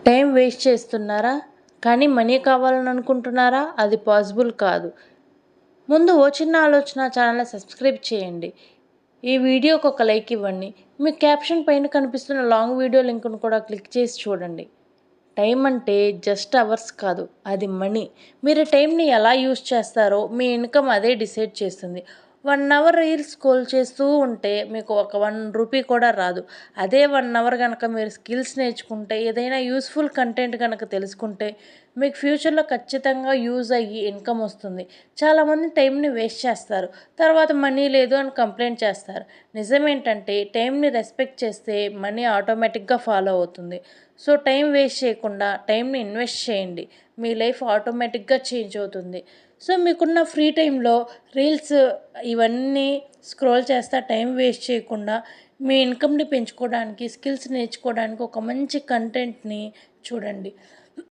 Time waste చేస్తున్నారా? కానీ money కావాలని అనుకుంటున్నారా? అది పాసిబుల్ కాదు. ముందు ఓ చిన్న ఆలోచన ఛానల్‌ని సబ్స్క్రైబ్ చేయండి. ఈ వీడియోకి ఒక లైక్ ఇవ్వండి. మీ క్యాప్షన్ పైన కనిపిస్తున్న లాంగ్ వీడియో లింక్‌ను కూడా క్లిక్ చేసి చూడండి. టైం అంటే జస్ట్ అవర్స్ కాదు, అది మనీ. మీరు టైంని ఎలా యూజ్ చేస్తారో మీ ఇన్కమ్ అదే డిసైడ్ చేస్తుంది. 1 అవర్ రీల్స్ స్క్రోల్ చేస్తూ ఉంటే మీకు ఒక ₹1 కూడా రాదు. అదే 1 అవర్ గనక మీరు స్కిల్స్ నేర్చుకుంటే, ఏదైనా యూజ్‌ఫుల్ కంటెంట్ గనక తెలుసుకుంటే, మీకు ఫ్యూచర్‌లో ఖచ్చితంగా యూజ్ అయ్యి ఇన్కమ్ వస్తుంది. చాలామంది టైంని వేస్ట్ చేస్తారు. తర్వాత మనీ లేదు అని కంప్లెయింట్ చేస్తారు. నిజమేంటంటే టైంని రెస్పెక్ట్ చేస్తే మనీ ఆటోమేటిక్‌గా ఫాలో అవుతుంది. సో టైం వేస్ట్ చేయకుండా టైంని ఇన్వెస్ట్ చేయండి. మీ లైఫ్ ఆటోమేటిక్‌గా చేంజ్ అవుతుంది. సో మీకున్న ఫ్రీ టైంలో రీల్స్ ఇవన్నీ స్క్రోల్ చేస్తా టైం వేస్ట్ చేయకుండా మీ ఇన్కమ్‌ని పెంచుకోవడానికి, స్కిల్స్ నేర్చుకోవడానికి ఒక మంచి కంటెంట్‌ని చూడండి.